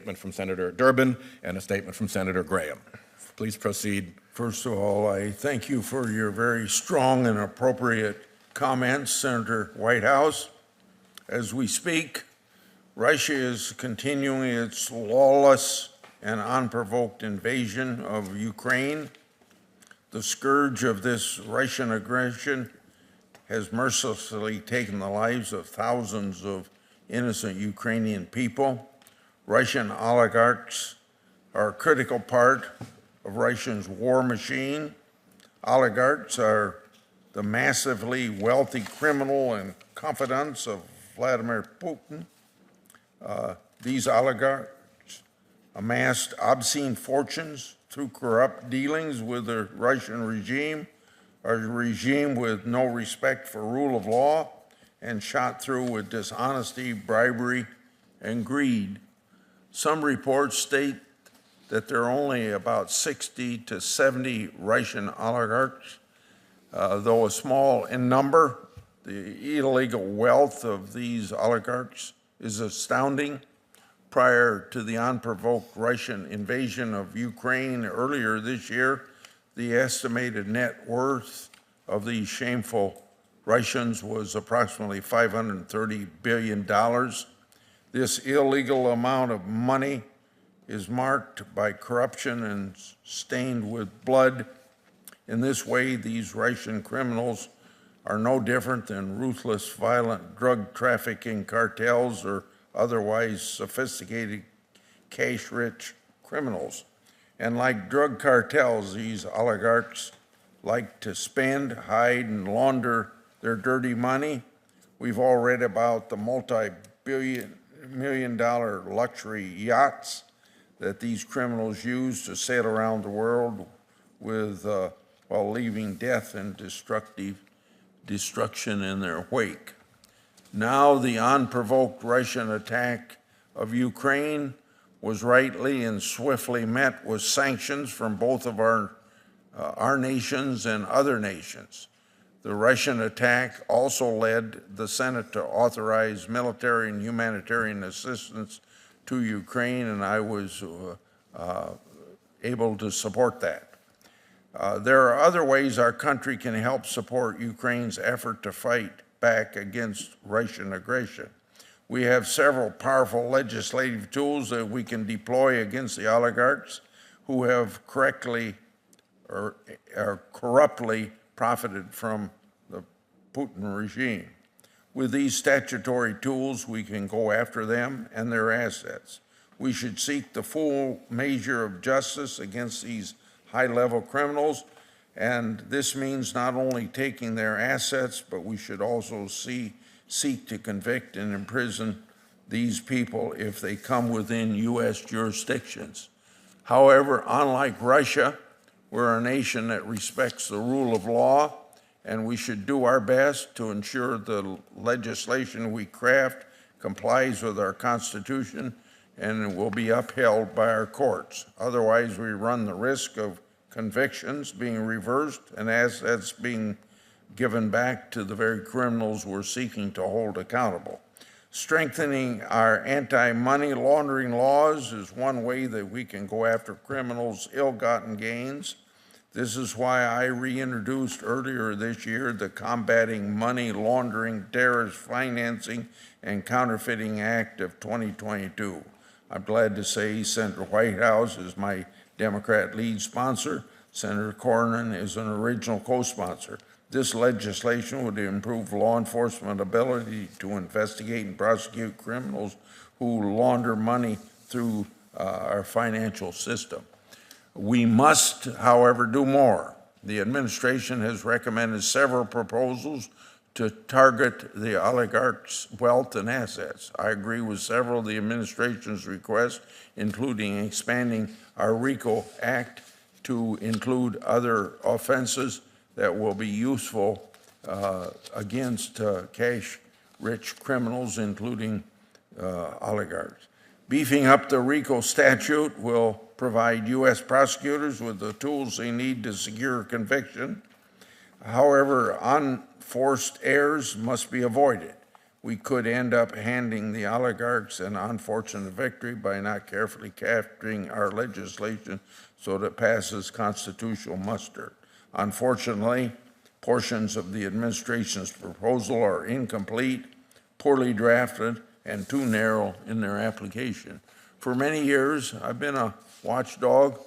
From Senator Durbin and a statement from Senator Graham. Please proceed. First of all, I thank you for your very strong and appropriate comments, Senator Whitehouse. As we speak, Russia is continuing its lawless and unprovoked invasion of Ukraine. The scourge of this Russian aggression has mercilessly taken the lives of thousands of innocent Ukrainian people. Russian oligarchs are a critical part of Russia's war machine. Oligarchs are the massively wealthy criminal and confidants of Vladimir Putin. These oligarchs amassed obscene fortunes through corrupt dealings with the Russian regime, a regime with no respect for rule of law and shot through with dishonesty, bribery, and greed. Some reports state that there are only about 60 to 70 Russian oligarchs. Though a small in number, the illegal wealth of these oligarchs is astounding. Prior to the unprovoked Russian invasion of Ukraine earlier this year, the estimated net worth of these shameful Russians was approximately $530 billion. This illegal amount of money is marked by corruption and stained with blood. In this way, these Russian criminals are no different than ruthless, violent drug trafficking cartels or otherwise sophisticated, cash-rich criminals. And like drug cartels, these oligarchs like to spend, hide, and launder their dirty money. We've all read about the multi-million-dollar luxury yachts that these criminals use to sail around the world with, while leaving death and destruction in their wake. Now the unprovoked Russian attack of Ukraine was rightly and swiftly met with sanctions from both of our nations and other nations. The Russian attack also led the Senate to authorize military and humanitarian assistance to Ukraine, and I was able to support that. There are other ways our country can help support Ukraine's effort to fight back against Russian aggression. We have several powerful legislative tools that we can deploy against the oligarchs who have corruptly profited from the Putin regime. With these statutory tools, we can go after them and their assets. We should seek the full measure of justice against these high-level criminals, and this means not only taking their assets, but we should also seek to convict and imprison these people if they come within U.S. jurisdictions. However, unlike Russia, we're a nation that respects the rule of law, and we should do our best to ensure the legislation we craft complies with our Constitution and will be upheld by our courts. Otherwise, we run the risk of convictions being reversed and assets being given back to the very criminals we're seeking to hold accountable. Strengthening our anti-money laundering laws is one way that we can go after criminals' ill-gotten gains. This is why I reintroduced earlier this year the Combating Money Laundering, Terrorist Financing, and Counterfeiting Act of 2022. I'm glad to say Senator Whitehouse is my Democrat lead sponsor. Senator Cornyn is an original co-sponsor. This legislation would improve law enforcement ability to investigate and prosecute criminals who launder money through our financial system. We must, however, do more. The administration has recommended several proposals to target the oligarchs' wealth and assets. I agree with several of the administration's requests, including expanding our RICO Act to include other offenses that will be useful against cash-rich criminals, including oligarchs. Beefing up the RICO statute will provide U.S. prosecutors with the tools they need to secure conviction. However, unforced errors must be avoided. we could end up handing the oligarchs an unfortunate victory by not carefully crafting our legislation so that it passes constitutional muster. Unfortunately, portions of the administration's proposal are incomplete, poorly drafted, and too narrow in their application. For many years, I've been a watchdog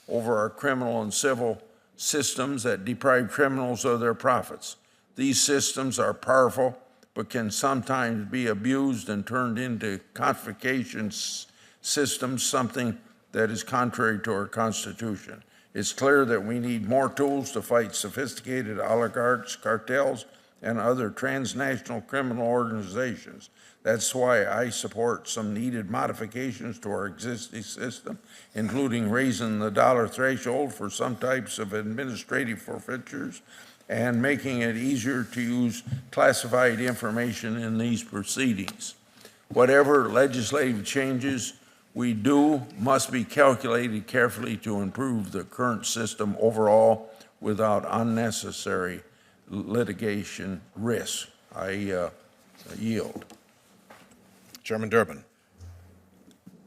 over our criminal and civil systems that deprive criminals of their profits. These systems are powerful, but can sometimes be abused and turned into confiscation systems, something that is contrary to our Constitution. It's clear that we need more tools to fight sophisticated oligarchs, cartels, and other transnational criminal organizations. That's why I support some needed modifications to our existing system, including raising the dollar threshold for some types of administrative forfeitures and making it easier to use classified information in these proceedings. Whatever legislative changes we do must be calculated carefully to improve the current system overall without unnecessary litigation risk. I yield. Chairman Durbin.